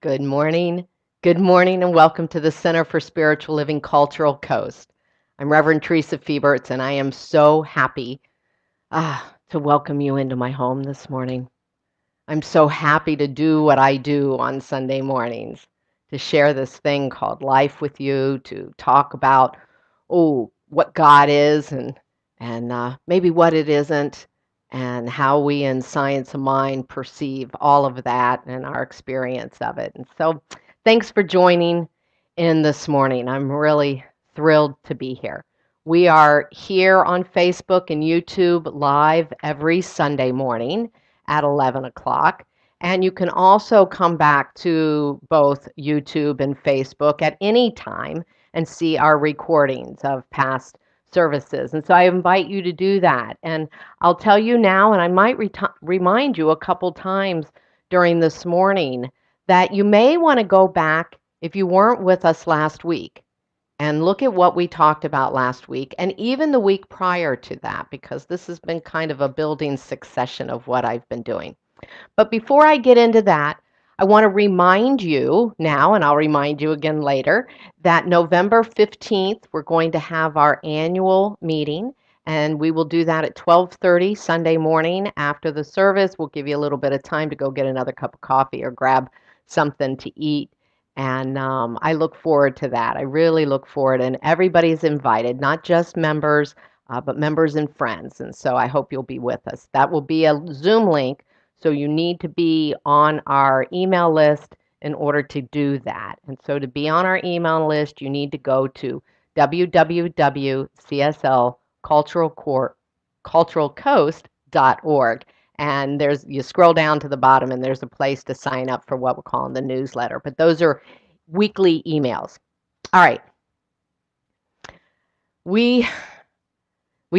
Good morning. Good morning, and welcome to the Center for Spiritual Living Cultural Coast. I'm Reverend Theresa Fieberts, and I am so happy to welcome you into my home this morning. I'm so happy to do what I do on Sunday mornings, to share this thing called life with you, to talk about, what God is and maybe what it isn't, and how we in Science of Mind perceive all of that and our experience of it. And so thanks for joining in this morning. I'm really thrilled to be here. We are here on Facebook and YouTube live every Sunday morning at 11 o'clock. And you can also come back to both YouTube and Facebook at any time and see our recordings of past services. And so I invite you to do that. And I'll tell you now, and I might remind you a couple times during this morning, that you may want to go back if you weren't with us last week and look at what we talked about last week and even the week prior to that, because this has been kind of a building succession of what I've been doing. But before I get into that, I want to remind you now, and I'll remind you again later, that November 15th, we're going to have our annual meeting, and we will do that at 12:30 Sunday morning after the service. We'll give you a little bit of time to go get another cup of coffee or grab something to eat. And I look forward to that. I really look forward, and everybody's invited, not just members, but members and friends. And so I hope you'll be with us. That will be a Zoom link, so you need to be on our email list in order to do that. And so to be on our email list, you need to go to www.cslculturalcoast.org. And you scroll down to the bottom and there's a place to sign up for what we're calling the newsletter. But those are weekly emails. All right. We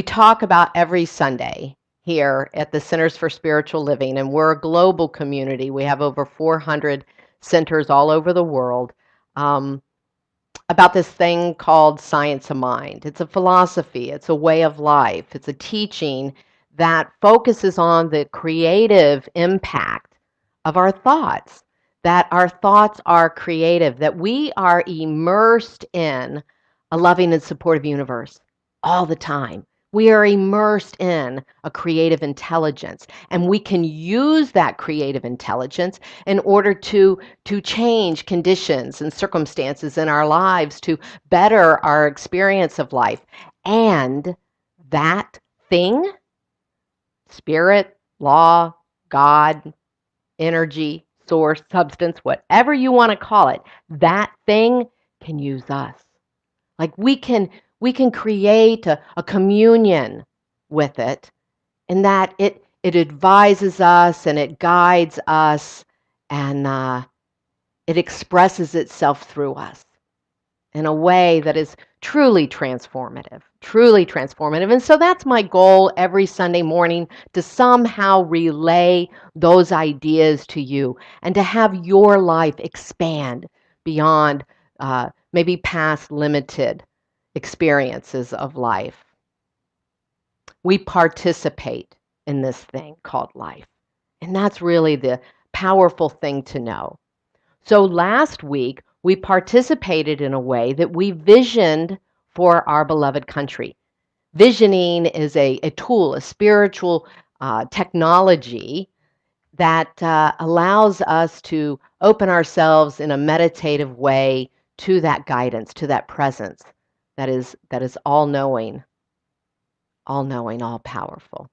talk about every Sunday here at the Centers for Spiritual Living, and we're a global community. We have over 400 centers all over the world, about this thing called Science of Mind. It's a philosophy, it's a way of life, it's a teaching that focuses on the creative impact of our thoughts, that our thoughts are creative, that we are immersed in a loving and supportive universe all the time. We are immersed in a creative intelligence, and we can use that creative intelligence in order to change conditions and circumstances in our lives to better our experience of life. And that thing, spirit, law, God, energy, source, substance, whatever you want to call it, that thing can use us. Like we can create a communion with it, in that it advises us and it guides us, and it expresses itself through us in a way that is truly transformative, truly transformative. And so that's my goal every Sunday morning, to somehow relay those ideas to you and to have your life expand beyond maybe past limited experiences of life. We participate in this thing called life. And that's really the powerful thing to know. So last week, we participated in a way that we visioned for our beloved country. Visioning is a tool, a spiritual technology that allows us to open ourselves in a meditative way to that guidance, to that presence that is all-knowing, all-knowing, all-powerful.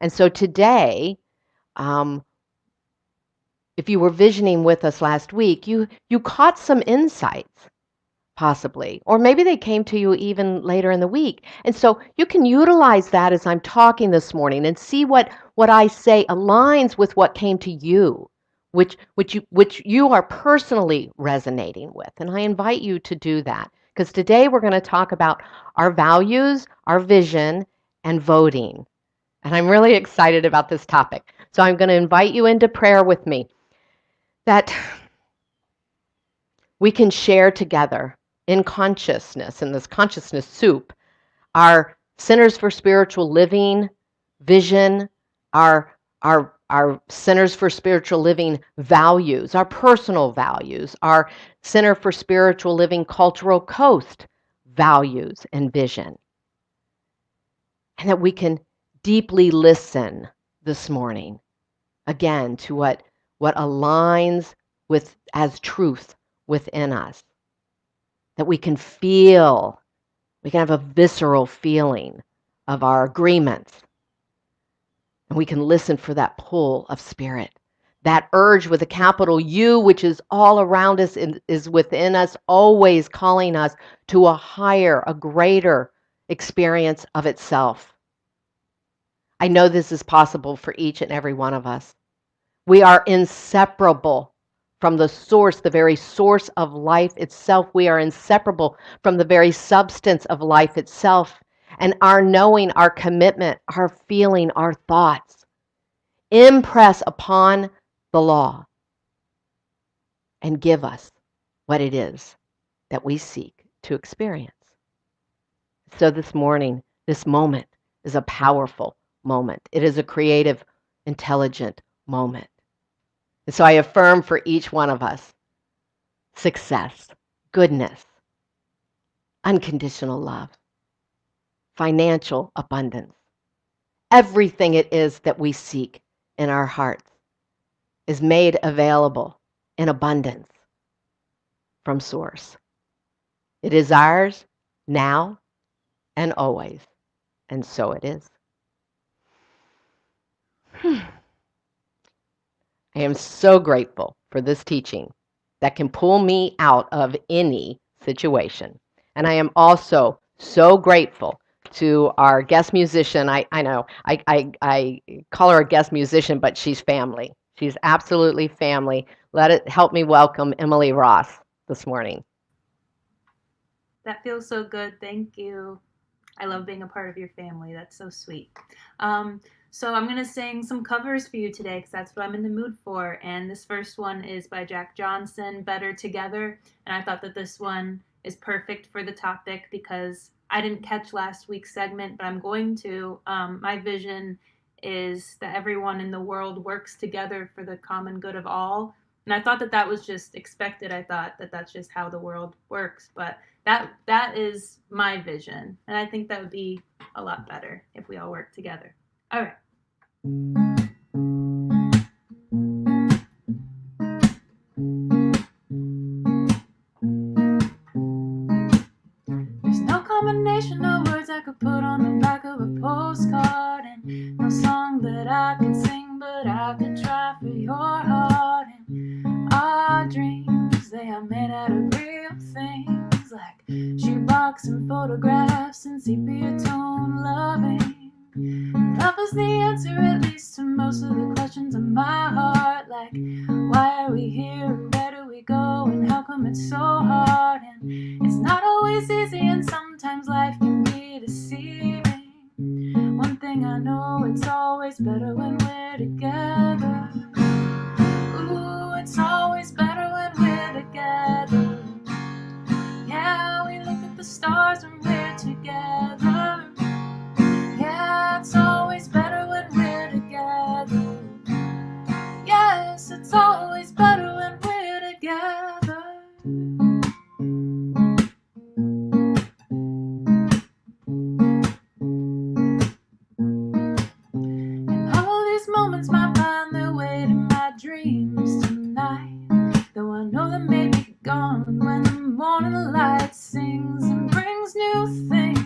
And so today, if you were visioning with us last week, you caught some insights, possibly, or maybe they came to you even later in the week. And so you can utilize that as I'm talking this morning and see what I say aligns with what came to you, which you are personally resonating with. And I invite you to do that, because today we're going to talk about our values, our vision, and voting. And I'm really excited about this topic. So I'm going to invite you into prayer with me, that we can share together in consciousness, in this consciousness soup, our Centers for Spiritual Living vision, our our Centers for Spiritual Living values, our personal values, our Center for Spiritual Living Cultural Coast values and vision. And that we can deeply listen this morning, again, to what aligns with as truth within us. That we can feel, we can have a visceral feeling of our agreements. And we can listen for that pull of spirit. That urge with a capital U, which is all around us and is within us, always calling us to a higher, a greater experience of itself. I know this is possible for each and every one of us. We are inseparable from the source, the very source of life itself. We are inseparable from the very substance of life itself. And our knowing, our commitment, our feeling, our thoughts impress upon the law and give us what it is that we seek to experience. So this morning, this moment is a powerful moment. It is a creative, intelligent moment. And so I affirm for each one of us success, goodness, unconditional love, financial abundance. Everything it is that we seek in our hearts is made available in abundance from Source. It is ours now and always, and so it is. I am so grateful for this teaching that can pull me out of any situation. And I am also so grateful to our guest musician. I know, I call her a guest musician, but she's family. She's absolutely family. Let it help me welcome Emily Ross this morning. That feels so good. Thank you. I love being a part of your family. That's so sweet. So I'm going to sing some covers for you today because that's what I'm in the mood for. And this first one is by Jack Johnson, Better Together. And I thought that this one is perfect for the topic because I didn't catch last week's segment, but I'm going to. My vision is that everyone in the world works together for the common good of all. And I thought that that was just expected. I thought that that's just how the world works. But that is my vision. And I think that would be a lot better if we all work together. All right. There's no combination of words I could put on the back of a postcard, and no song that I could sing, but I could try for your heart. And our dreams, they are made out of real things, like shoebox and photographs and sepia tone loving. Love is the answer, at least to most of the questions in my heart, like why are we here and where do we go and how come it's so hard. And it's not always easy and sometimes life can be deceiving. One thing I know, it's always better when we're together. Ooh, it's always better when we're together. Yeah, we look at the stars when we're together. Yeah, it's always better when we're together. Yes, it's always better when we're together. And all these moments might find their way to my dreams tonight, though I know they may be gone when the morning light sings and brings new things.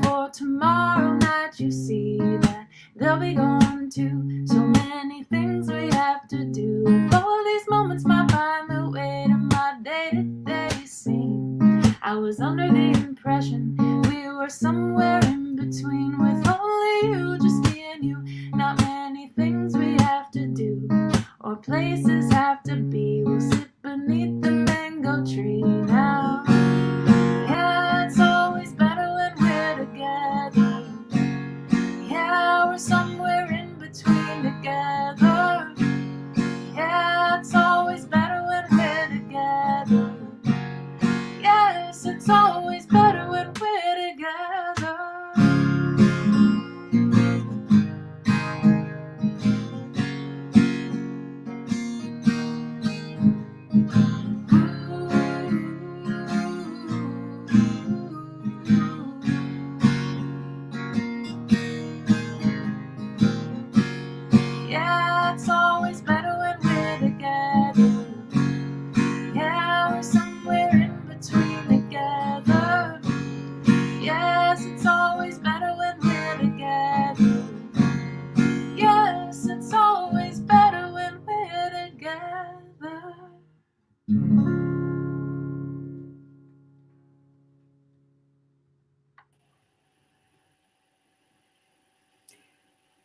For tomorrow night you see that they'll be gone too. So many things we have to do. If all these moments might find their way to my day-to-day scene, I was under the impression we were somewhere in between, with only you, just me and you. Not many things we have to do or places have to be. We'll sit beneath the mango tree now. Yeah, it's always better when we're together. Yeah, we're somewhere in between.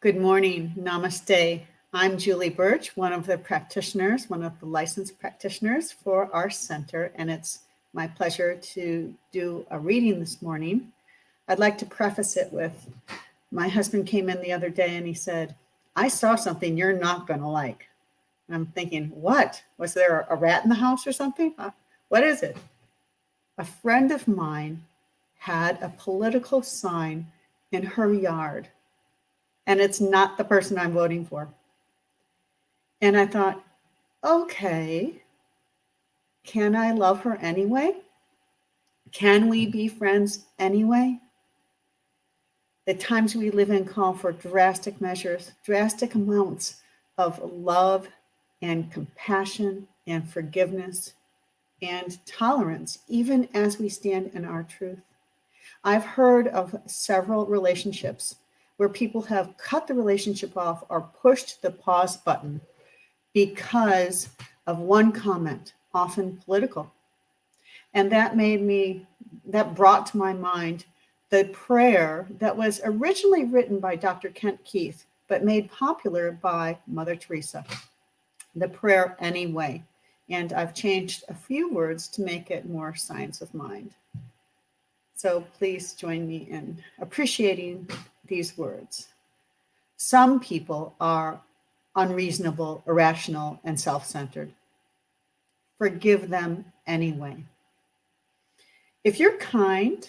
Good morning. Namaste. I'm Julie Birch, one of the practitioners, one of the licensed practitioners for our center, and it's my pleasure to do a reading this morning. I'd like to preface it with my husband came in the other day and he said, I saw something you're not going to like. And I'm thinking, what? Was there a rat in the house or something? What is it? A friend of mine had a political sign in her yard, and it's not the person I'm voting for. And I thought, okay, can I love her anyway? Can we be friends anyway? The times we live in call for drastic measures, drastic amounts of love and compassion and forgiveness and tolerance, even as we stand in our truth. I've heard of several relationships where people have cut the relationship off or pushed the pause button because of one comment, often political. And that brought to my mind the prayer that was originally written by Dr. Kent Keith, but made popular by Mother Theresa, the prayer anyway. And I've changed a few words to make it more science of mind. So please join me in appreciating these words. Some people are unreasonable, irrational, and self-centered. Forgive them anyway. If you're kind,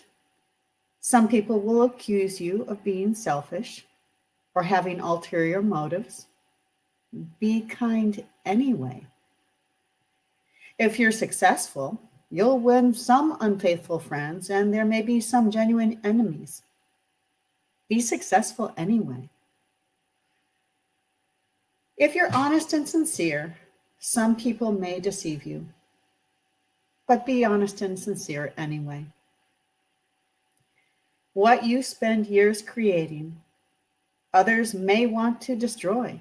some people will accuse you of being selfish or having ulterior motives. Be kind anyway. If you're successful, you'll win some unfaithful friends, and there may be some genuine enemies. Be successful anyway. If you're honest and sincere, some people may deceive you, but be honest and sincere anyway. What you spend years creating, others may want to destroy.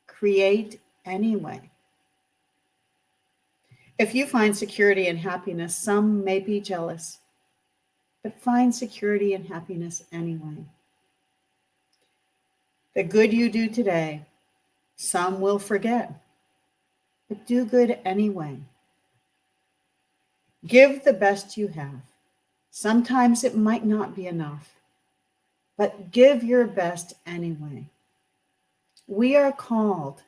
Create anyway. If you find security and happiness, some may be jealous, but find security and happiness anyway. The good you do today, some will forget, but do good anyway. Give the best you have. Sometimes it might not be enough, but give your best anyway. We are called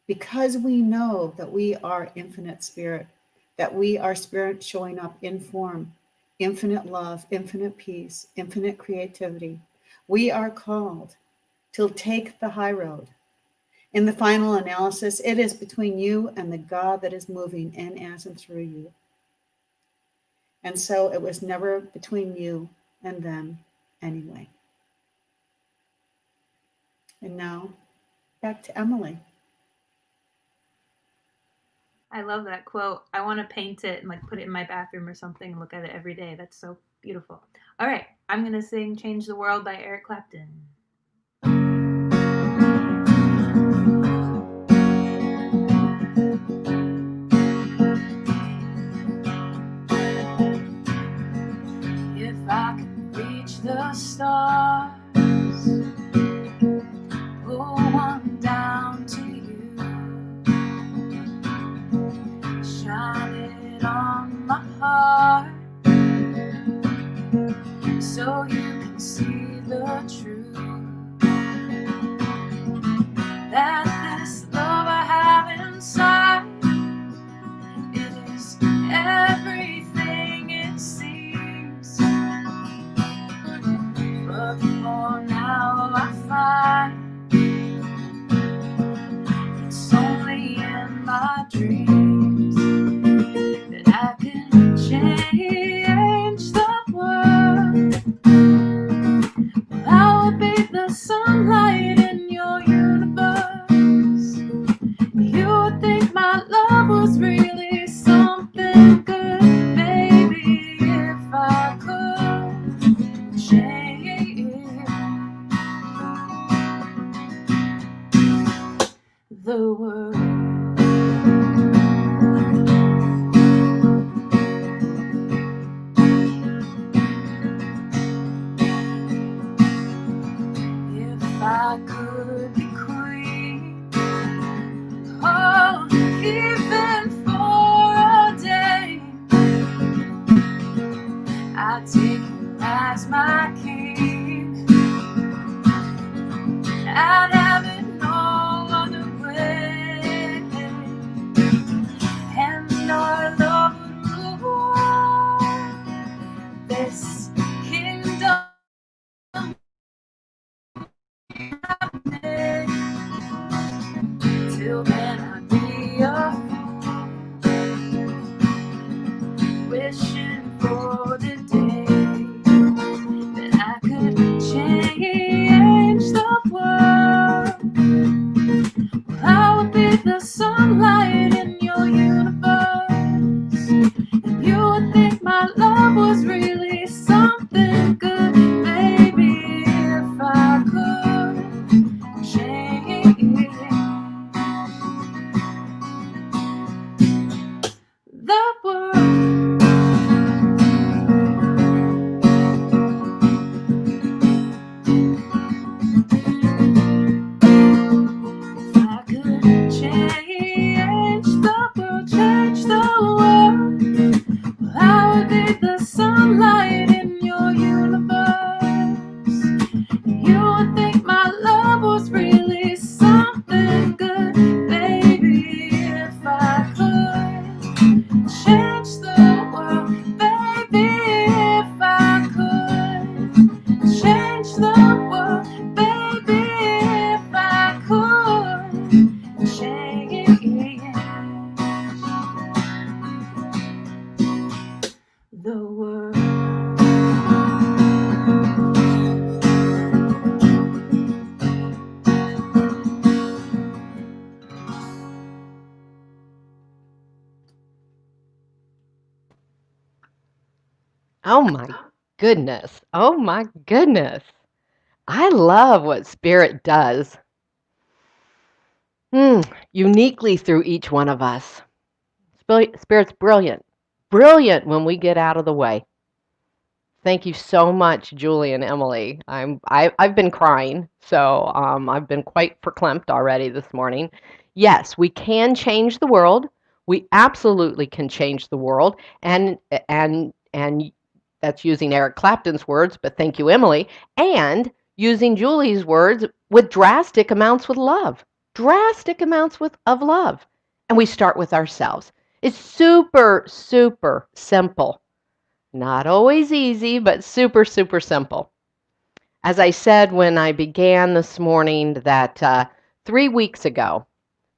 because we know that we are infinite spirit, that we are spirit showing up in form, infinite love, infinite peace, infinite creativity. We are called to take the high road. In the final analysis, it is between you and the God that is moving in, as, and through you. And so it was never between you and them anyway. And now, back to Emily. I love that quote. I want to paint it and put it in my bathroom or something and look at it every day. That's so beautiful. All right, I'm going to sing Change the World by Eric Clapton. If I could reach the stars, pull one down to you, shine it on my heart, so you can see the truth, that this love I have inside, it is everything it seems. But for now I find it's only in my dreams that I can change the world. Well, I will be the sunlight in your universe. You would think my love was really something good, baby, if I could change the world. If I could be queen, oh, even for a day, I'd take you as my king. I'd have it no other way, and our love would rule this kingdom. Till then I'd be a fool, wishing for the day that I could change the world. Well, I would be the sunlight in your universe, and you would think my love was really something good. Maybe if I could change the world. If I could change the world, change the world, well, I would be the sunlight in your universe. You would think my love was really something good. Baby, if I could change the world, baby, if I could change the world, baby, if I could change the world. Oh my goodness. Oh my goodness. I love what Spirit does uniquely through each one of us. Spirit's brilliant. Brilliant when we get out of the way. Thank you so much, Julie and Emily. I've been crying, so I've been quite verklempt already this morning. Yes, we can change the world. We absolutely can change the world, and that's using Eric Clapton's words, but thank you, Emily, and using Julie's words with drastic amounts with love, drastic amounts of love, and we start with ourselves. It's super, super simple. Not always easy, but super, super simple. As I said when I began this morning, that 3 weeks ago,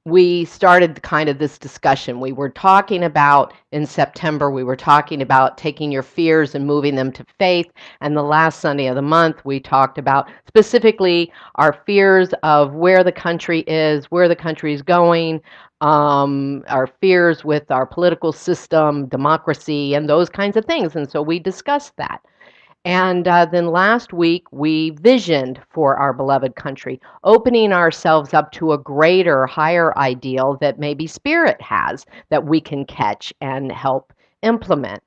we started kind of this discussion. We were talking about, in September, we were talking about taking your fears and moving them to faith. And the last Sunday of the month, we talked about specifically our fears of where the country is, where the country is going, our fears with our political system, democracy, and those kinds of things. And so we discussed that. And then last week, we visioned for our beloved country, opening ourselves up to a greater, higher ideal that maybe Spirit has that we can catch and help implement.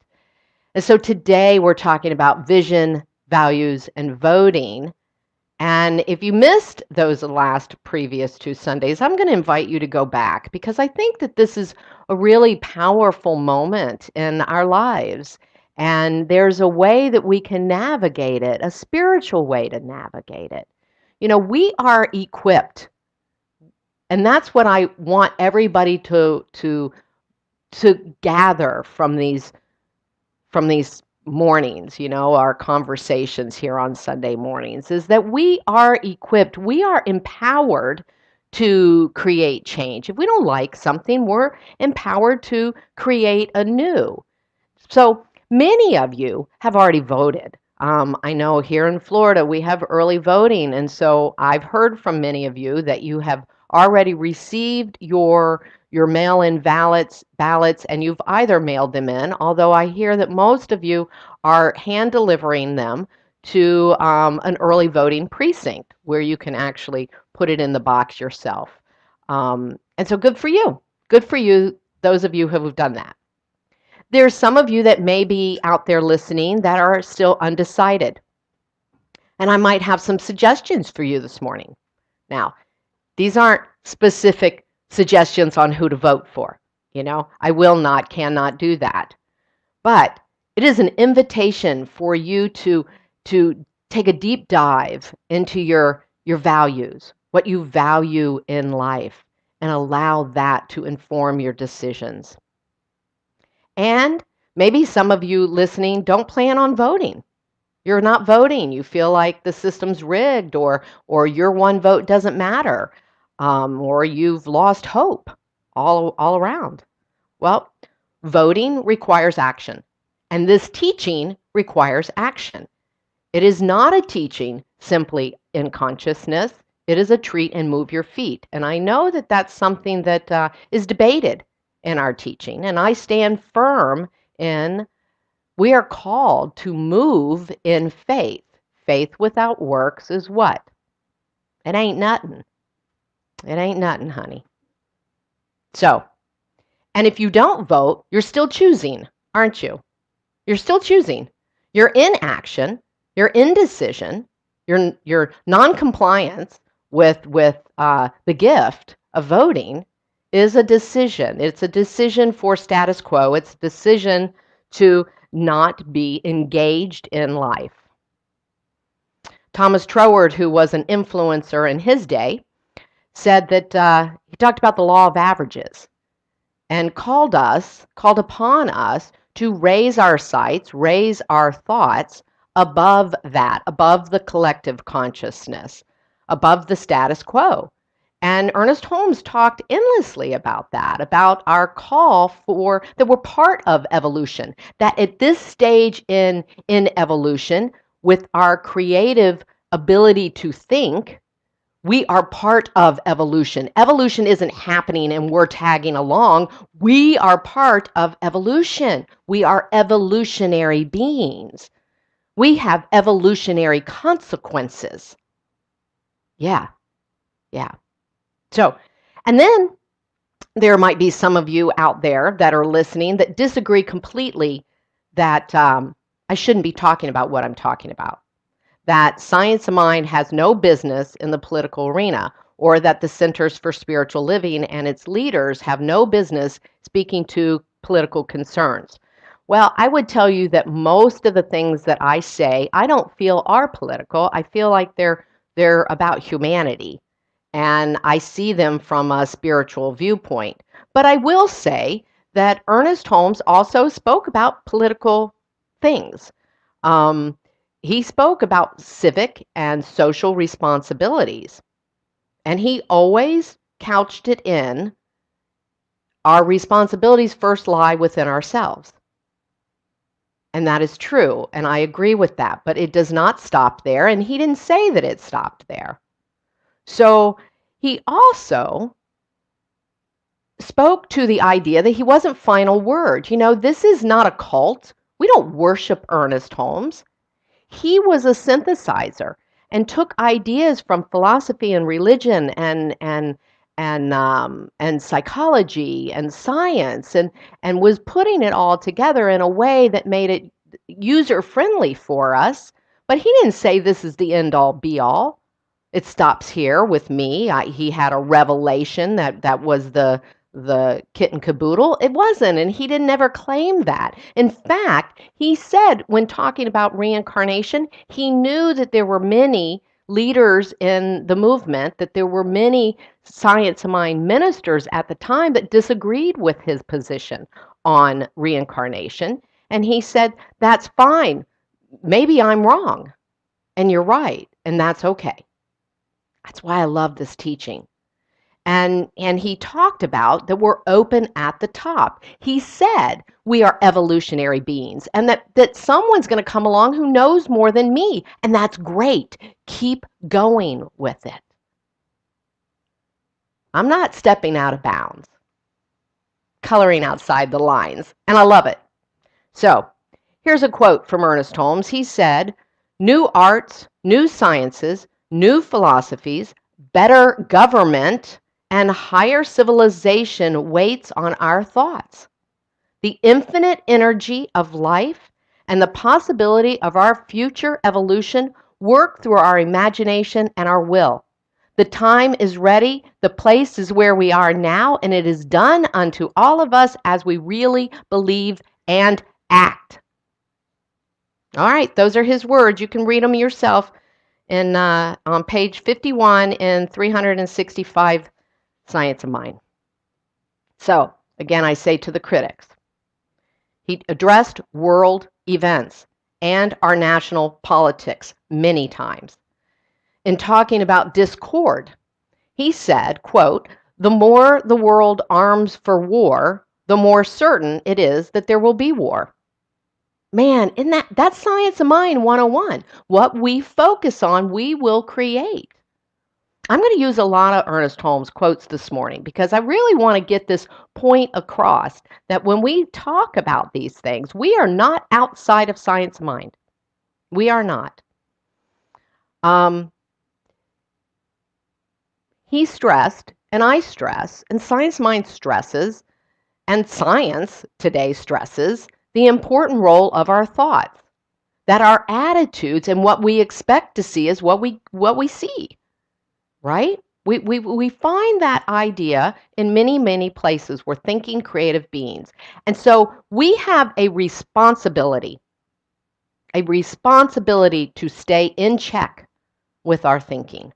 And so today, we're talking about vision, values, and voting. And if you missed those last previous 2 Sundays, I'm going to invite you to go back because I think that this is a really powerful moment in our lives. And there's a way that we can navigate it, a spiritual way to navigate it. You know, we are equipped. And that's what I want everybody to gather from these mornings, you know, our conversations here on Sunday mornings, is that we are equipped, we are empowered to create change. If we don't like something, we're empowered to create anew. So many of you have already voted. I know here in Florida we have early voting, and so I've heard from many of you that you have already received your mail-in ballots, and you've either mailed them in, although I hear that most of you are hand delivering them to an early voting precinct where you can actually put it in the box yourself. And so good for you. Good for you, those of you who have done that. There's some of you that may be out there listening that are still undecided. And I might have some suggestions for you this morning. Now, these aren't specific suggestions on who to vote for. I will not, cannot do that. But it is an invitation for you to take a deep dive into your values, what you value in life, and allow that to inform your decisions. And maybe some of you listening don't plan on voting. You're not voting. You feel like the system's rigged, or your one vote doesn't matter, or you've lost hope all around. Well, voting requires action, and this teaching requires action. It is not a teaching simply in consciousness. It is a treat and move your feet. And I know that that's something that is debated in our teaching, and I stand firm in we are called to move in faith. Faith without works is what? It ain't nothing. It ain't nothing, honey. So, and if you don't vote, you're still choosing, aren't you? You're still choosing. Your inaction, your indecision, your non-compliance with the gift of voting is a decision. It's a decision for status quo. It's a decision to not be engaged in life. Thomas Troward, who was an influencer in his day, said that he talked about the law of averages and called upon us to raise our sights, raise our thoughts above that, above the collective consciousness, above the status quo. And Ernest Holmes talked endlessly about that, about our call for that we're part of evolution, that at this stage in evolution, with our creative ability to think, we are part of evolution. Evolution isn't happening and we're tagging along. We are part of evolution. We are evolutionary beings. We have evolutionary consequences. Yeah. So, and then there might be some of you out there that are listening that disagree completely that I shouldn't be talking about what I'm talking about, that Science of Mind has no business in the political arena, or that the Centers for Spiritual Living and its leaders have no business speaking to political concerns. Well, I would tell you that most of the things that I say, I don't feel are political. I feel like they're about humanity, and I see them from a spiritual viewpoint. But I will say that Ernest Holmes also spoke about political things. He spoke about civic and social responsibilities, and he always couched it in our responsibilities first lie within ourselves. And that is true, and I agree with that, but it does not stop there, and he didn't say that it stopped there. So he also spoke to the idea that he wasn't final word. This is not a cult. We don't worship Ernest Holmes. He was a synthesizer and took ideas from philosophy and religion and psychology and science and was putting it all together in a way that made it user friendly for us. But he didn't say this is the end all be all. It stops here with me. He had a revelation that was the kit and caboodle. It wasn't, and he didn't ever claim that. In fact, he said when talking about reincarnation, he knew that there were many leaders in the movement, that there were many Science of Mind ministers at the time that disagreed with his position on reincarnation. And he said, that's fine. Maybe I'm wrong, and you're right, and that's okay. That's why I love this teaching. And he talked about that we're open at the top. He said we are evolutionary beings, and that someone's going to come along who knows more than me, and that's great. Keep going with it. I'm not stepping out of bounds, coloring outside the lines, and I love it. So here's a quote from Ernest Holmes. He said, "New arts, new sciences, new philosophies, better government, and higher civilization waits on our thoughts. The infinite energy of life and the possibility of our future evolution work through our imagination and our will. The time is ready. The place is where we are now, and it is done unto all of us as we really believe and act. All right, those are his words. You can read them yourself on page 51 in 365 Science of Mind. So, again, I say to the critics, he addressed world events and our national politics many times. In talking about discord, he said, quote, "The more the world arms for war, the more certain it is that there will be war." Man, isn't that's Science of Mind 101. What we focus on, we will create. I'm going to use a lot of Ernest Holmes quotes this morning because I really want to get this point across that when we talk about these things, we are not outside of Science of Mind. We are not. He stressed, and I stress, and Science of Mind stresses, and science today stresses the important role of our thoughts, that our attitudes and what we expect to see is what we see, right? We find that idea in many, many places. We're thinking creative beings. And so we have a responsibility to stay in check with our thinking.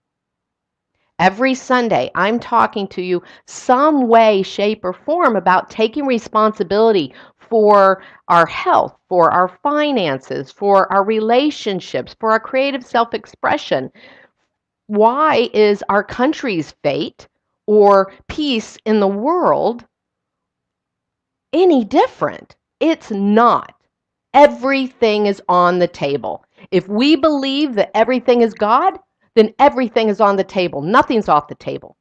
Every Sunday, I'm talking to you some way, shape, or form about taking responsibility for our health, for our finances, for our relationships, for our creative self-expression. Why is our country's fate or peace in the world any different? It's not. Everything is on the table. If we believe that everything is God, then everything is on the table. Nothing's off the table.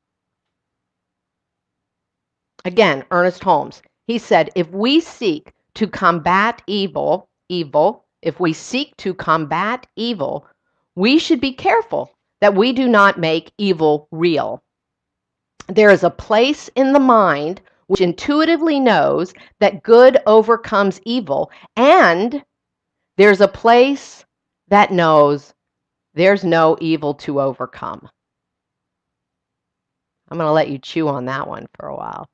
Again, Ernest Holmes, he said, if we seek to combat evil, if we seek to combat evil, we should be careful that we do not make evil real. There is a place in the mind which intuitively knows that good overcomes evil, and there's a place that knows there's no evil to overcome. I'm going to let you chew on that one for a while.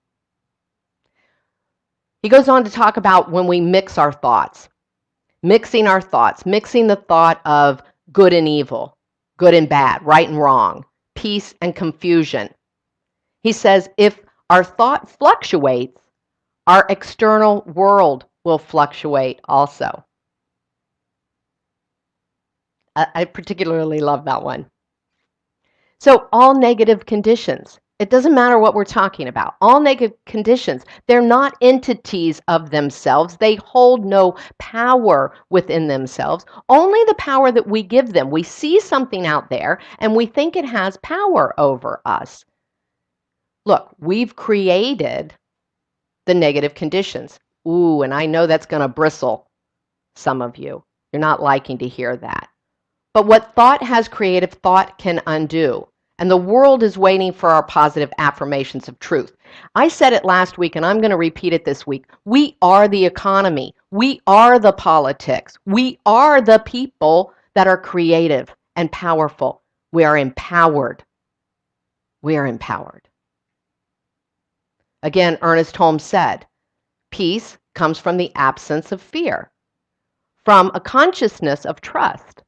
He goes on to talk about when we mix our thoughts, mixing the thought of good and evil, good and bad, right and wrong, peace and confusion. He says if our thought fluctuates, our external world will fluctuate also. I particularly love that one. So all negative conditions, it doesn't matter what we're talking about. All negative conditions, they're not entities of themselves. They hold no power within themselves, only the power that we give them. We see something out there and we think it has power over us. Look, we've created the negative conditions. Ooh, and I know that's going to bristle some of you. You're not liking to hear that. But what thought has created, thought can undo. And the world is waiting for our positive affirmations of truth. I said it last week, and I'm going to repeat it this week. We are the economy. We are the politics. We are the people that are creative and powerful. We are empowered. We are empowered. Again, Ernest Holmes said, peace comes from the absence of fear, from a consciousness of trust,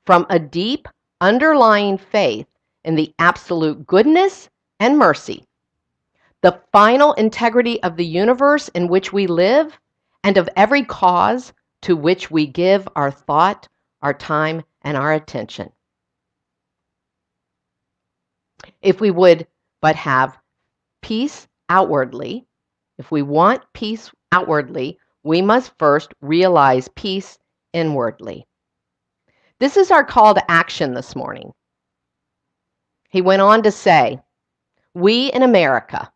from a deep underlying faith in the absolute goodness and mercy, the final integrity of the universe in which we live, and of every cause to which we give our thought, our time, and our attention. If we would but have peace outwardly, if we want peace outwardly, we must first realize peace inwardly. This is our call to action this morning. He went on to say, we in America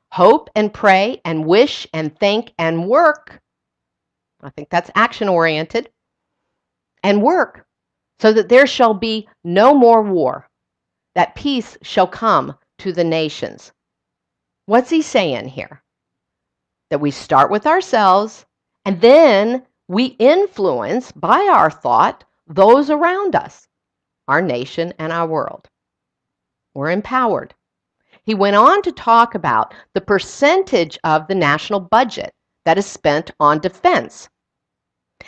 hope and pray and wish and think and work. I think that's action-oriented. And work so that there shall be no more war, that peace shall come to the nations. What's he saying here? That we start with ourselves and then we influence by our thought those around us, our nation and our world. We're empowered. He went on to talk about the percentage of the national budget that is spent on defense.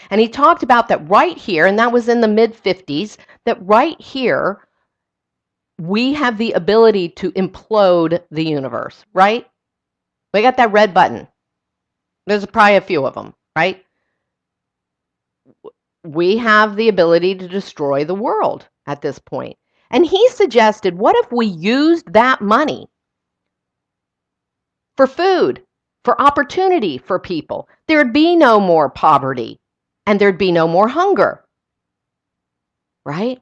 And he talked about that right here, and that was in the mid-50s, that right here, we have the ability to implode the universe, right? We got that red button. There's probably a few of them, right? We have the ability to destroy the world at this point. And he suggested, what if we used that money for food, for opportunity for people? There'd be no more poverty, and there'd be no more hunger, right?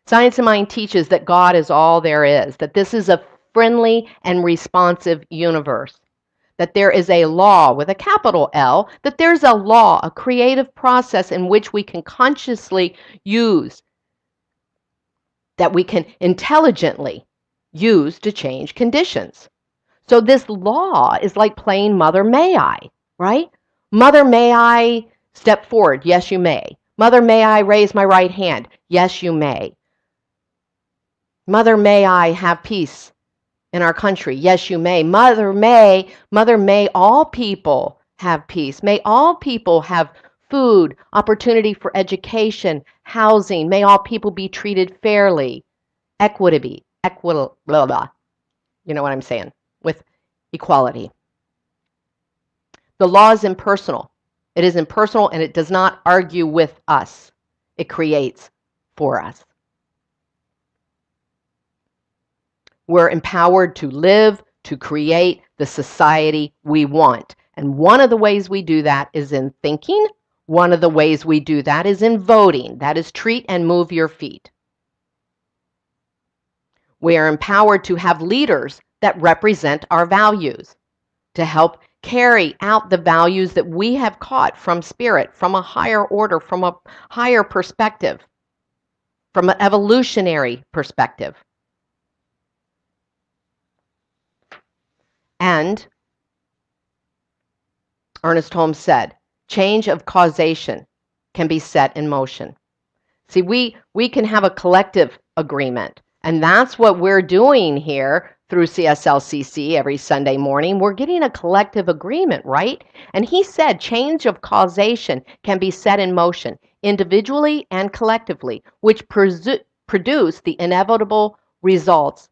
Science of Mind teaches that God is all there is, that this is a friendly and responsive universe, that there is a law with a capital L, that there's a law, a creative process in which we can consciously use, that we can intelligently use to change conditions. So this law is like playing Mother May I, right? Mother, may I step forward? Yes, you may. Mother, may I raise my right hand? Yes, you may. Mother, may I have peace in our country? Yes, you may. Mother, may all people have peace. May all people have food, opportunity for education, housing. May all people be treated fairly, blah, blah. You know what I'm saying? With equality. The law is impersonal. It is impersonal, and it does not argue with us. It creates for us. We're empowered to live, to create the society we want. And one of the ways we do that is in thinking. One of the ways we do that is in voting. That is treat and move your feet. We are empowered to have leaders that represent our values, to help carry out the values that we have caught from spirit, from a higher order, from a higher perspective, from an evolutionary perspective. And Ernest Holmes said, change of causation can be set in motion. See, we can have a collective agreement, and that's what we're doing here through CSLCC every Sunday morning. We're getting a collective agreement, right? And he said change of causation can be set in motion individually and collectively, which produce the inevitable results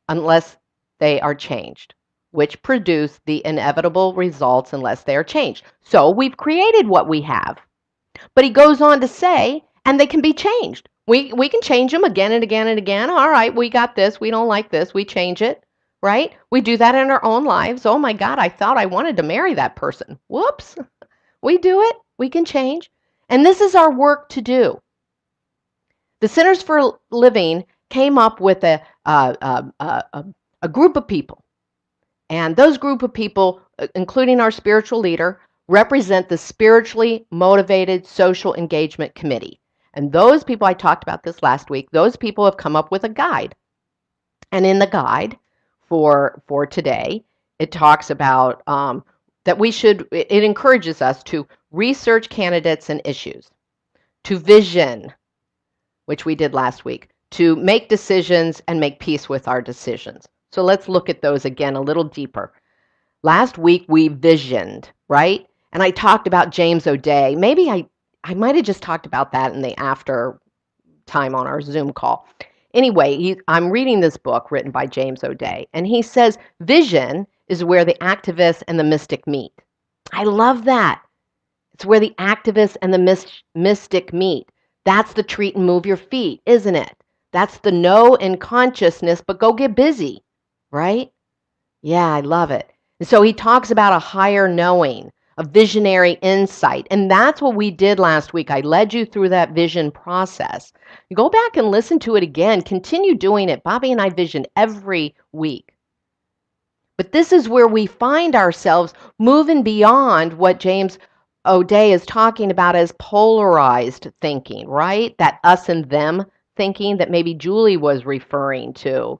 unless they are changed. Which produce the inevitable results unless they are changed. So we've created what we have. But he goes on to say, and they can be changed. We can change them again and again and again. All right, we got this. We don't like this. We change it, right? We do that in our own lives. Oh my God, I thought I wanted to marry that person. Whoops. We do it. We can change. And this is our work to do. The Centers for Living came up with a group of people. And those group of people, including our spiritual leader, represent the Spiritually Motivated Social Engagement Committee. And those people, I talked about this last week, those people have come up with a guide. And in the guide for today, it talks about that it encourages us to research candidates and issues, to vision, which we did last week, to make decisions and make peace with our decisions. So let's look at those again a little deeper. Last week we visioned, right? And I talked about James O'Day. Maybe I might have just talked about that in the after time on our Zoom call. Anyway, I'm reading this book written by James O'Day, and he says vision is where the activist and the mystic meet. I love that. It's where the activist and the mystic meet. That's the treat and move your feet, isn't it? That's the know in consciousness, but go get busy. Right? Yeah, I love it. And so he talks about a higher knowing, a visionary insight. And that's what we did last week. I led you through that vision process. You go back and listen to it again. Continue doing it. Bobby and I vision every week. But this is where we find ourselves moving beyond what James O'Day is talking about as polarized thinking, right? That us and them thinking that maybe Julie was referring to.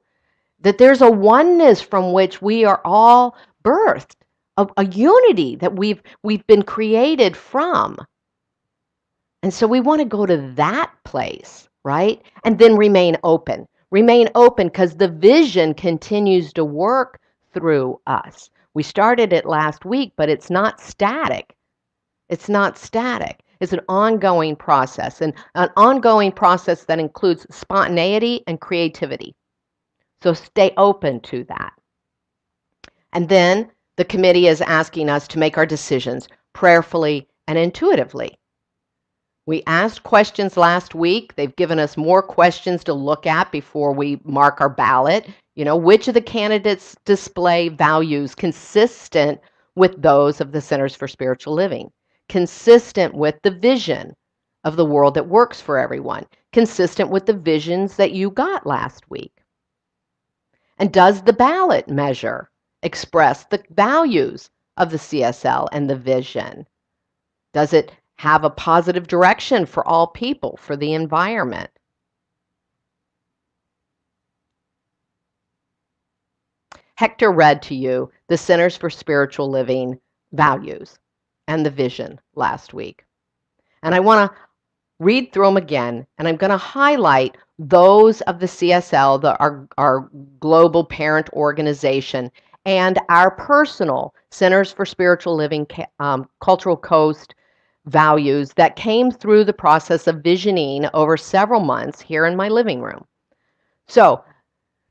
That there's a oneness from which we are all birthed, a unity that we've been created from. And so we want to go to that place, right? And then remain open. Remain open because the vision continues to work through us. We started it last week, but it's not static. It's not static. It's an ongoing process, and an ongoing process that includes spontaneity and creativity. So stay open to that. And then the committee is asking us to make our decisions prayerfully and intuitively. We asked questions last week. They've given us more questions to look at before we mark our ballot. Which of the candidates display values consistent with those of the Centers for Spiritual Living, consistent with the vision of the world that works for everyone, consistent with the visions that you got last week. And does the ballot measure express the values of the CSL and the vision? Does it have a positive direction for all people, for the environment? Hector read to you the Centers for Spiritual Living values and the vision last week. And I want to read through them again, and I'm going to highlight those of the CSL, our global parent organization, and our personal Centers for Spiritual Living Cultural Coast values that came through the process of visioning over several months here in my living room. So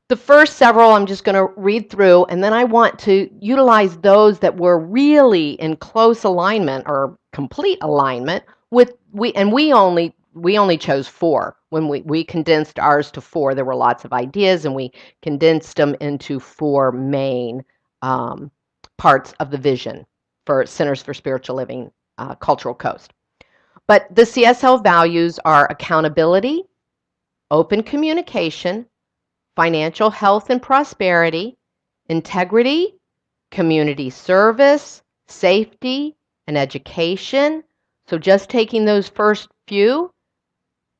the first several I'm just going to read through, and then I want to utilize those that were really in close alignment or complete alignment with we only chose 4 when we condensed ours to 4. There were lots of ideas, and we condensed them into 4 main parts of the vision for Centers for Spiritual Living Cultural Coast. But the CSL values are accountability, open communication, financial health and prosperity, integrity, community service, safety, and education. So just taking those first few,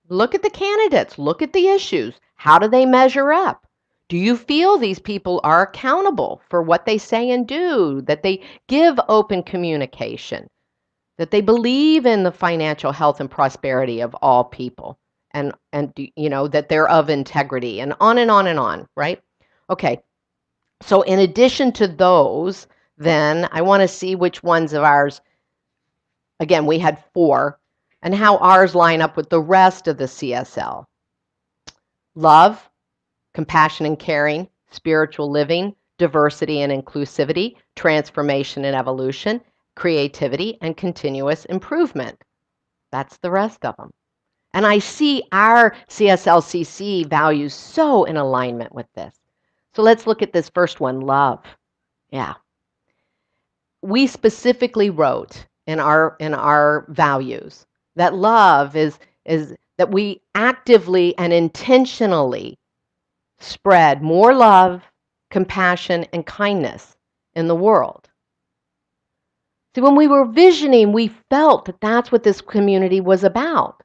look at the candidates, look at the issues. How do they measure up? Do you feel these people are accountable for what they say and do, that they give open communication, that they believe in the financial health and prosperity of all people, and that they're of integrity, and on and on and on, right? Okay, so in addition to those, then I want to see which ones of ours, again, we had 4, and how ours line up with the rest of the CSL. Love, compassion and caring, spiritual living, diversity and inclusivity, transformation and evolution, creativity, and continuous improvement. That's the rest of them. And I see our CSLCC values so in alignment with this. So let's look at this first one, love. Yeah. We specifically wrote in our values that love is that we actively and intentionally spread more love, compassion, and kindness in the world. See, when we were visioning, we felt that that's what this community was about.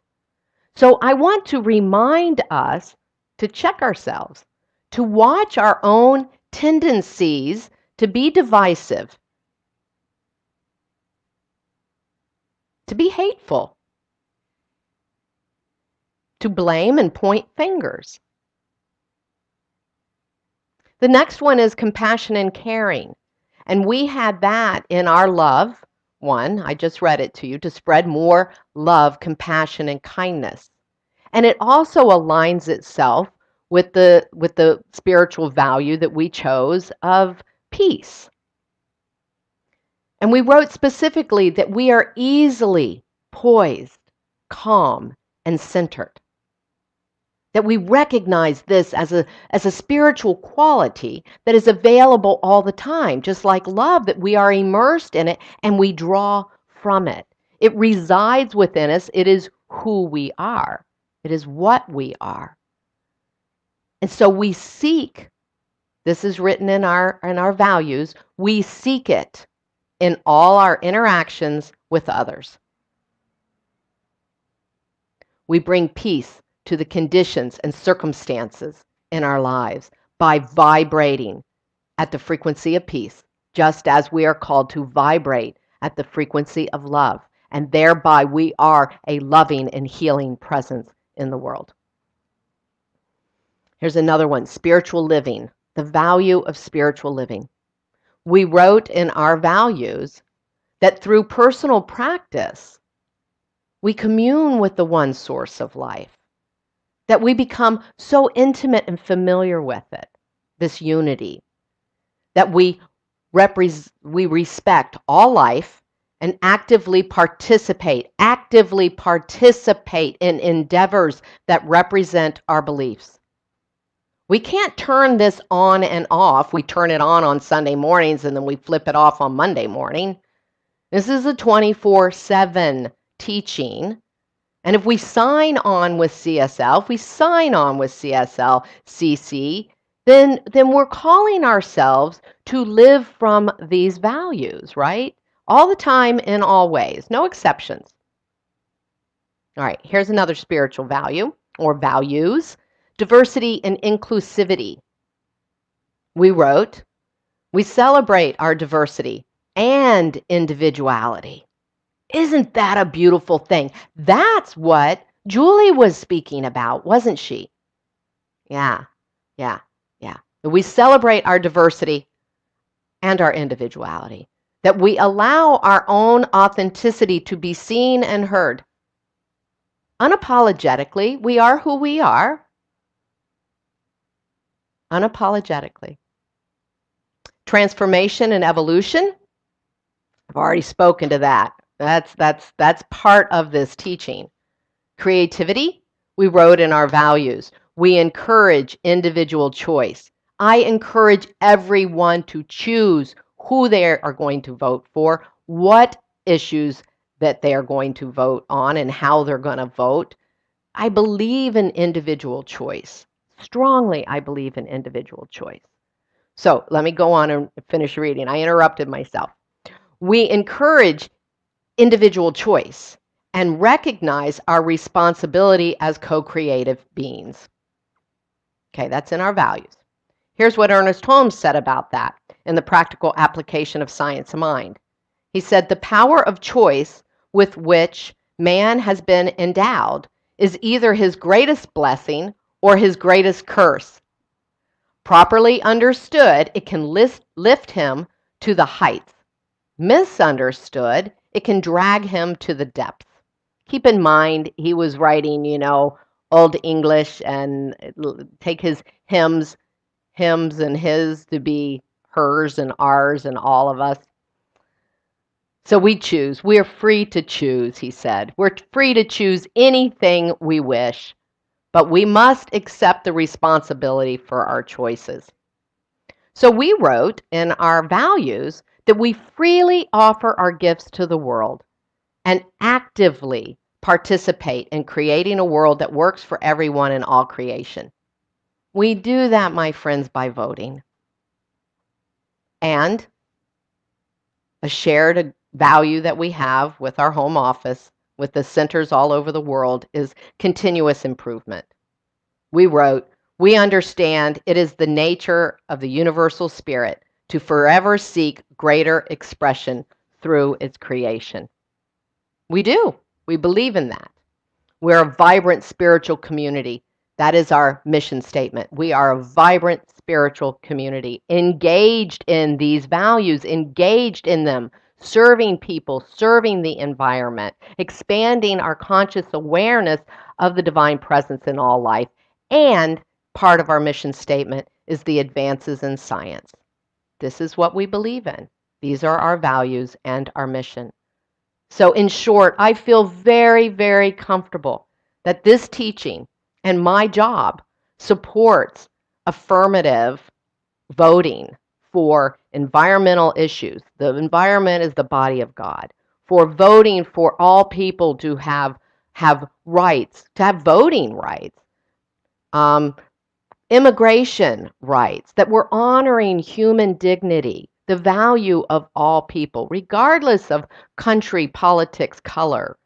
So I want to remind us to check ourselves, to watch our own tendencies to be divisive, to be hateful, to blame and point fingers. The next one is compassion and caring. And we had that in our love one. I just read it to you, to spread more love, compassion, and kindness. And it also aligns itself with the spiritual value that we chose of peace. And we wrote specifically that we are easily poised, calm, and centered. That we recognize this as a spiritual quality that is available all the time, just like love, that we are immersed in it and we draw from it. It resides within us. It is who we are. It is what we are. And so we seek, this is written in our values, we seek it in all our interactions with others. We bring peace to the conditions and circumstances in our lives by vibrating at the frequency of peace, just as we are called to vibrate at the frequency of love. And thereby we are a loving and healing presence in the world. Here's another one, spiritual living, the value of spiritual living. We wrote in our values that through personal practice, we commune with the one source of life, that we become so intimate and familiar with it, this unity, that we respect all life and actively participate in endeavors that represent our beliefs. We can't turn this on and off. We turn it on Sunday mornings and then we flip it off on Monday morning. This is a 24/7 teaching. And if we sign on with CSL, if we sign on with CSLCC, then we're calling ourselves to live from these values, right? All the time, in all ways, no exceptions. All right, here's another spiritual value or values, diversity and inclusivity. We wrote, we celebrate our diversity and individuality. Isn't that a beautiful thing? That's what Julie was speaking about, wasn't she? Yeah. We celebrate our diversity and our individuality, that we allow our own authenticity to be seen and heard. Unapologetically, we are who we are. Unapologetically. Transformation and evolution. I've already spoken to that. That's part of this teaching. Creativity, we wrote in our values. We encourage individual choice. I encourage everyone to choose who they are going to vote for, what issues that they are going to vote on, and how they're going to vote. I believe in individual choice. Strongly, I believe in individual choice. So let me go on and finish reading. I interrupted myself. We encourage individual choice and recognize our responsibility as co-creative beings. Okay, that's in our values. Here's what Ernest Holmes said about that in the practical application of science of mind. He said, the power of choice with which man has been endowed is either his greatest blessing or his greatest curse. Properly understood, it can lift him to the heights. Misunderstood, it can drag him to the depths. Keep in mind, he was writing, Old English, and take his hymns and his to be hers and ours and all of us. So we choose. We are free to choose, he said. We're free to choose anything we wish, but we must accept the responsibility for our choices. So we wrote in our values that we freely offer our gifts to the world and actively participate in creating a world that works for everyone in all creation. We do that, my friends, by voting. And a shared value that we have with our home office, with the centers all over the world, is continuous improvement. We wrote, we understand it is the nature of the universal spirit to forever seek greater expression through its creation. We do. We believe in that. We're a vibrant spiritual community. That is our mission statement. We are a vibrant spiritual community, engaged in these values, engaged in them, serving people, serving the environment, expanding our conscious awareness of the divine presence in all life. And part of our mission statement is the advances in science. This is what we believe in. These are our values and our mission. So in short, I feel very, very comfortable that this teaching and my job supports affirmative voting for environmental issues. The environment is the body of God. For voting for all people to have rights, to have voting rights. Immigration rights, that we're honoring human dignity, the value of all people, regardless of country, politics, color,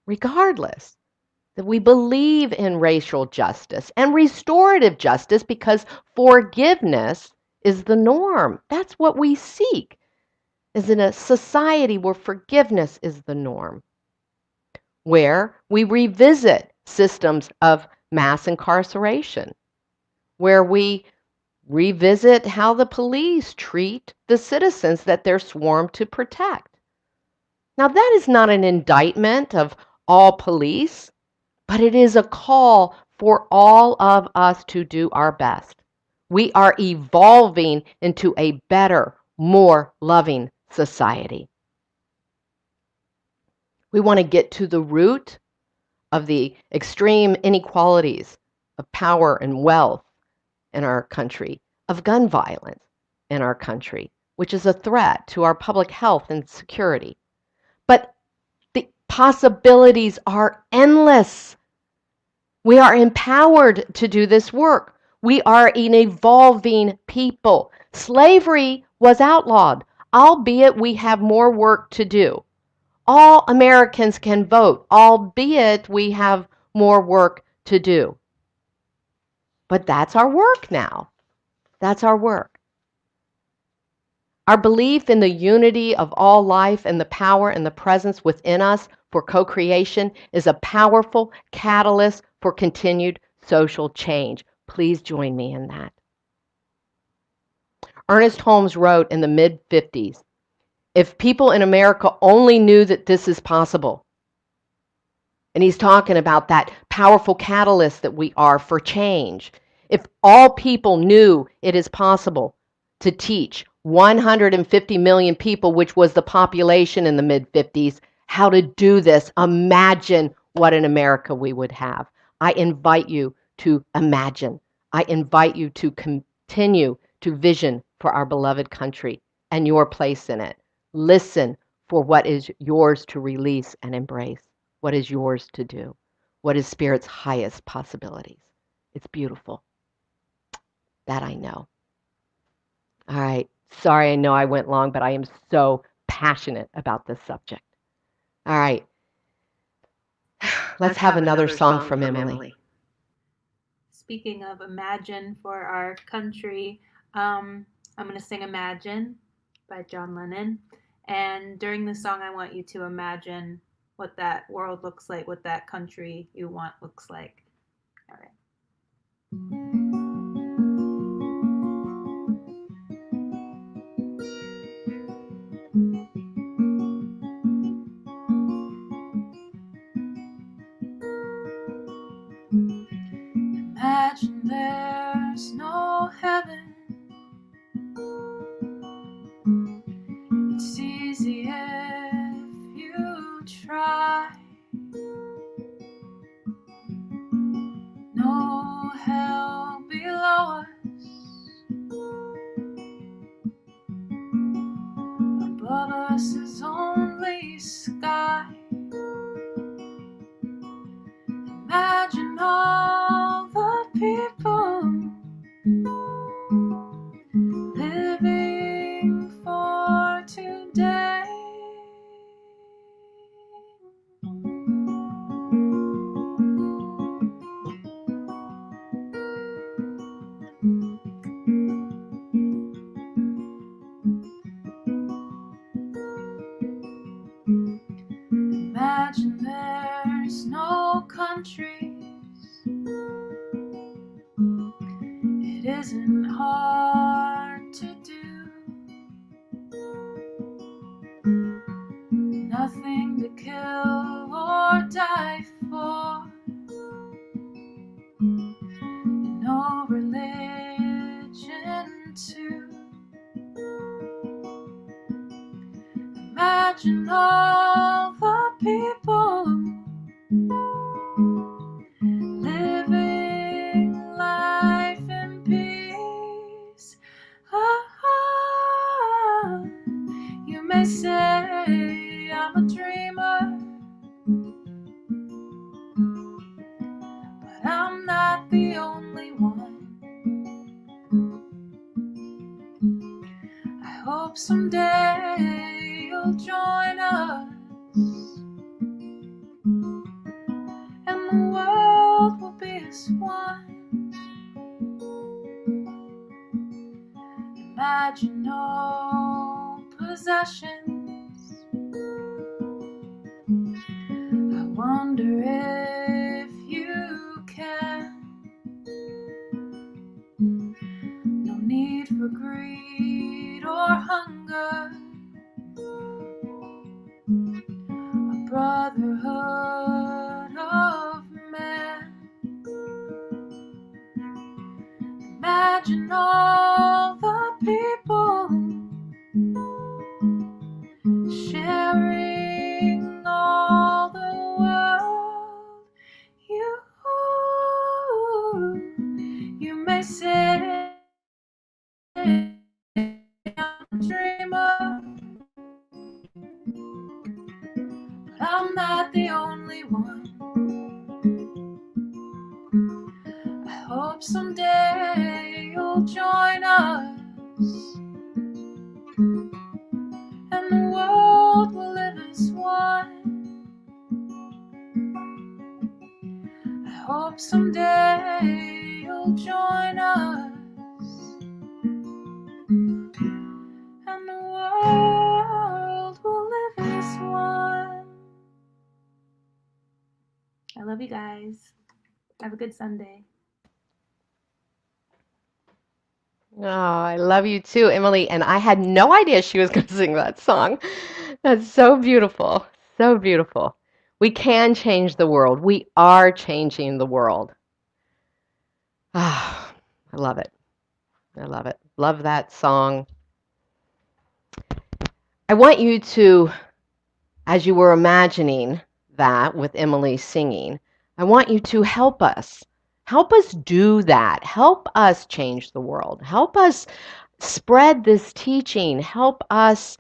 regardless. That we believe in racial justice and restorative justice because forgiveness is the norm. That's what we seek, is in a society where forgiveness is the norm, where we revisit systems of mass incarceration, where we revisit how the police treat the citizens that they're sworn to protect. Now, that is not an indictment of all police, but it is a call for all of us to do our best. We are evolving into a better, more loving society. We want to get to the root of the extreme inequalities of power and wealth in our country, of gun violence in our country, which is a threat to our public health and security. But the possibilities are endless. We are empowered to do this work. We are an evolving people. Slavery was outlawed, albeit we have more work to do. All Americans can vote, albeit we have more work to do. But that's our work now. That's our work. Our belief in the unity of all life and the power and the presence within us for co-creation is a powerful catalyst for continued social change. Please join me in that. Ernest Holmes wrote in the mid-50s, if people in America only knew that this is possible, and he's talking about that powerful catalyst that we are for change. If all people knew it is possible to teach 150 million people, which was the population in the mid-50s, how to do this, imagine what an America we would have. I invite you to imagine. I invite you to continue to vision for our beloved country and your place in it. Listen for what is yours to release and embrace. What is yours to do? What is Spirit's highest possibilities? It's beautiful. That I know. All right. Sorry, I know I went long, but I am so passionate about this subject. All right. Let's have another song from Emily. Speaking of imagine for our country, I'm going to sing Imagine by John Lennon. And during the song, I want you to imagine what that world looks like, what that country you want looks like. All right. Imagine there's no heaven. It's easy if you try. No hell below us. Above us is only sky. Imagine all the people living for today. Imagine there's no countries. It isn't hard to do. Nothing to kill or die for. No religion too. Imagine all the people living life in peace. You may say I'm a dreamer, but I'm not the only one. I hope someday you'll join us, and the world will be as one. Imagine no possessions. I wonder if you can. Imagine all the people sharing all the world. You may say I'm a dreamer, but I'm not the only one. I hope someday you'll join us, and the world will live as one. I hope someday you'll join us, and the world will live as one. I love you guys. Have a good Sunday. Oh, I love you too, Emily. And I had no idea she was going to sing that song. That's so beautiful. So beautiful. We can change the world. We are changing the world. Ah, I love it. I love it. Love that song. I want you to, as you were imagining that with Emily singing, I want you to help us. Help us do that. Help us change the world. Help us spread this teaching. Help us,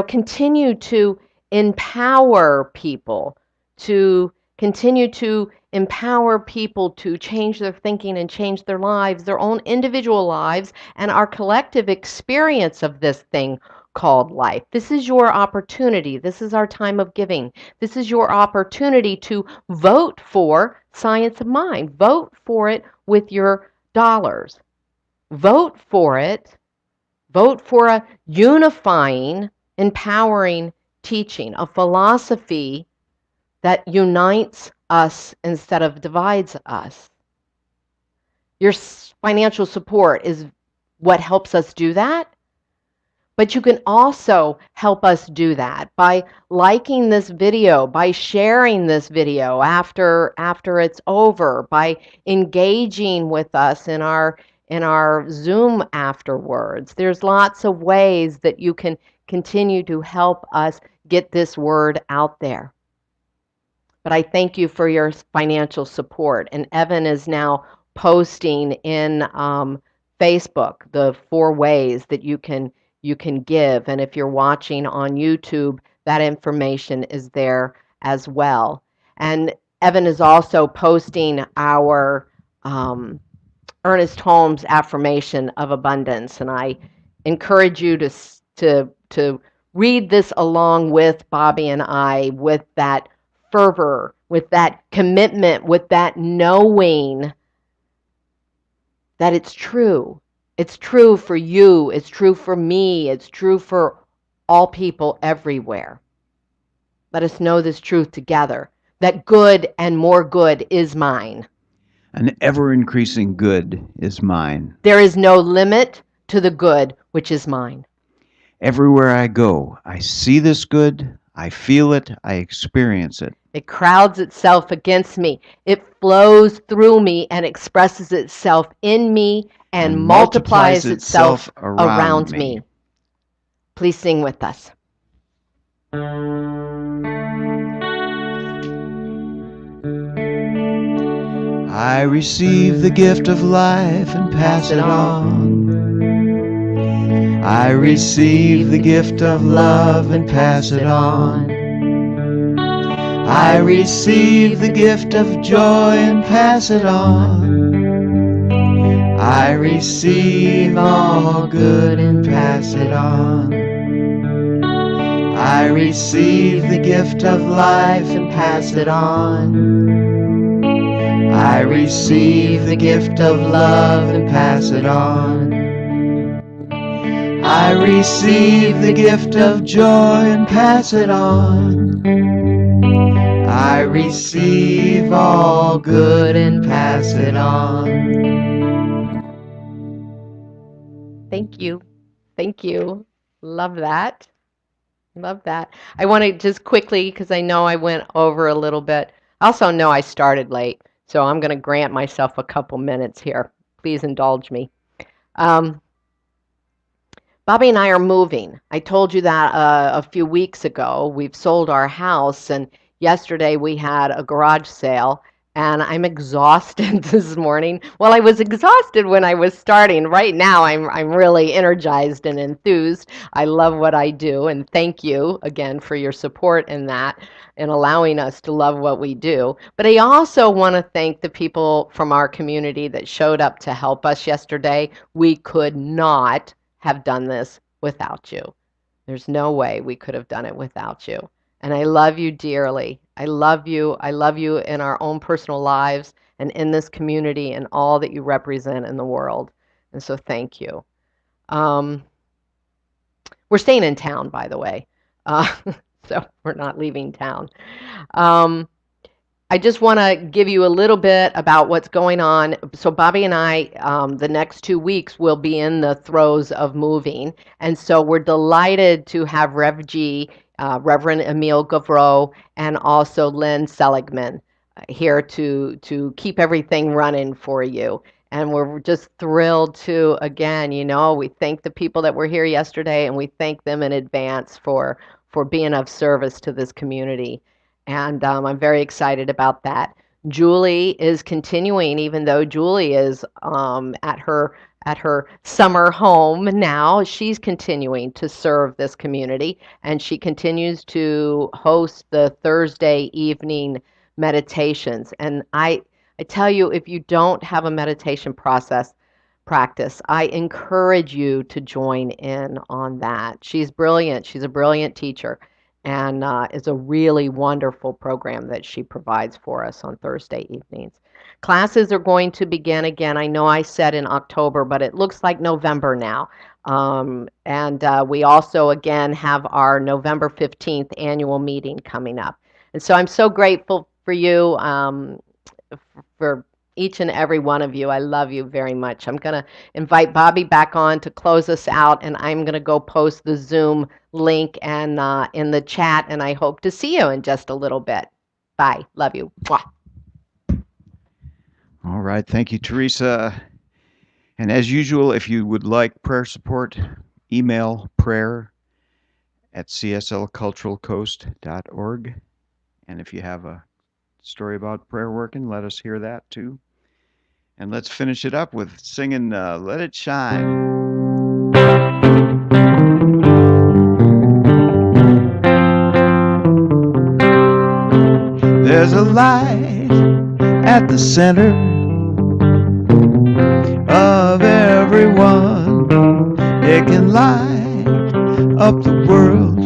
continue to empower people, to continue to empower people to change their thinking and change their lives, their own individual lives, and our collective experience of this thing called life. This is your opportunity. This is our time of giving. This is your opportunity to vote for Science of Mind. Vote for it with your dollars. Vote for it. Vote for a unifying, empowering teaching, a philosophy that unites us instead of divides us. Your financial support is what helps us do that. But you can also help us do that by liking this video, by sharing this video after it's over, by engaging with us in our Zoom afterwards. There's lots of ways that you can continue to help us get this word out there. But I thank you for your financial support. And Evan is now posting in Facebook the 4 ways that you can give. And if you're watching on YouTube, that information is there as well. And Evan is also posting our Ernest Holmes affirmation of abundance. And I encourage you to read this along with Bobby and I, with that fervor, with that commitment, with that knowing that it's true. It's true for you. It's true for me. It's true for all people everywhere. Let us know this truth together, that good and more good is mine. An ever-increasing good is mine. There is no limit to the good which is mine. Everywhere I go, I see this good, I feel it, I experience it. It crowds itself against me. It flows through me and expresses itself in me and multiplies itself around me. Please sing with us. I receive the gift of life and pass it on. I receive the gift of love and pass it on. I receive the gift of joy and pass it on. I receive all good and pass it on. I receive the gift of life and pass it on. I receive the gift of love and pass it on. I receive the gift of joy and pass it on. I receive all good and pass it on. Thank you. Thank you. Love that. Love that. I want to just quickly, because I know I went over a little bit. I also know I started late, so I'm going to grant myself a couple minutes here. please indulge me. Um, Bobby and I are moving. I told you that a few weeks ago. We've sold our house, and yesterday we had a garage sale, and I'm exhausted this morning. Well, I was exhausted when I was starting. Right now, I'm really energized and enthused. I love what I do, and thank you again for your support in that and allowing us to love what we do. But I also want to thank the people from our community that showed up to help us yesterday. We could not have done this without you. There's no way we could have done it without you. And I love you dearly. I love you. I love you in our own personal lives and in this community and all that you represent in the world. And so thank you. We're staying in town, by the way. So we're not leaving town. I just want to give you a little bit about what's going on. So Bobby and I, the next 2 weeks, will be in the throes of moving. And so we're delighted to have Rev G, Reverend Emile Gavreau, and also Lynn Seligman here to keep everything running for you. And we're just thrilled to, again, we thank the people that were here yesterday, and we thank them in advance for being of service to this community. And I'm very excited about that. Julie is continuing, even though Julie is at her summer home now. She's continuing to serve this community, and she continues to host the Thursday evening meditations. And I tell you, if you don't have a meditation practice, I encourage you to join in on that. She's brilliant. She's a brilliant teacher. And it's a really wonderful program that she provides for us on Thursday evenings. Classes are going to begin again. I know I said in October, but it looks like November now. And we also, again, have our November 15th annual meeting coming up. And so I'm so grateful for you, for each and every one of you. I love you very much. I'm going to invite Bobby back on to close us out, and I'm going to go post the Zoom link and in the chat, and I hope to see you in just a little bit. Bye. Love you. Mwah. All right. Thank you, Theresa. And as usual, if you would like prayer support, email prayer@cslculturalcoast.org. And if you have a story about prayer working, let us hear that too. And let's finish it up with singing Let It Shine. There's a light at the center of everyone. It can light up the world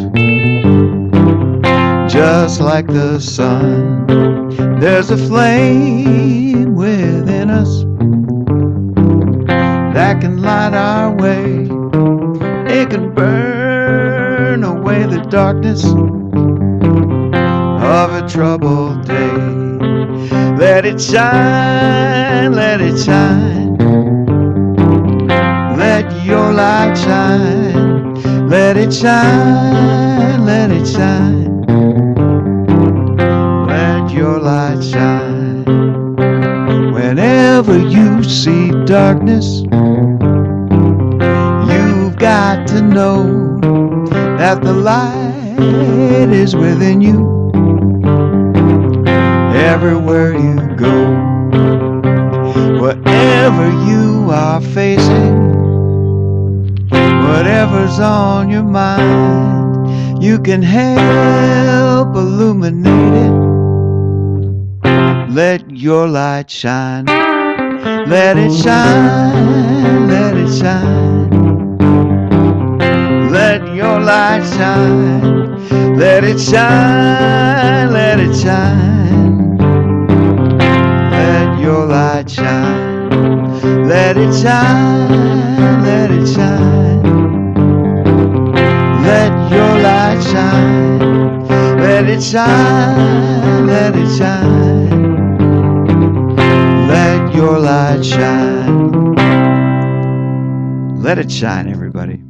just like the sun. There's a flame within us that can light our way. It can burn away the darkness of a troubled day. Let it shine, let it shine. Let your light shine. Let it shine, let it shine. Let your light shine. Whenever you see darkness, you've got to know that the light is within you. Everywhere you go, whatever you are facing, whatever's on your mind, you can help illuminate it. Let your light shine. Let it shine, let it shine. Let your light shine. Let it shine, let it shine. Let your light shine. Let it shine, let it shine. Let your light shine. Let it shine, let it shine. Let your light shine. Let it shine, everybody.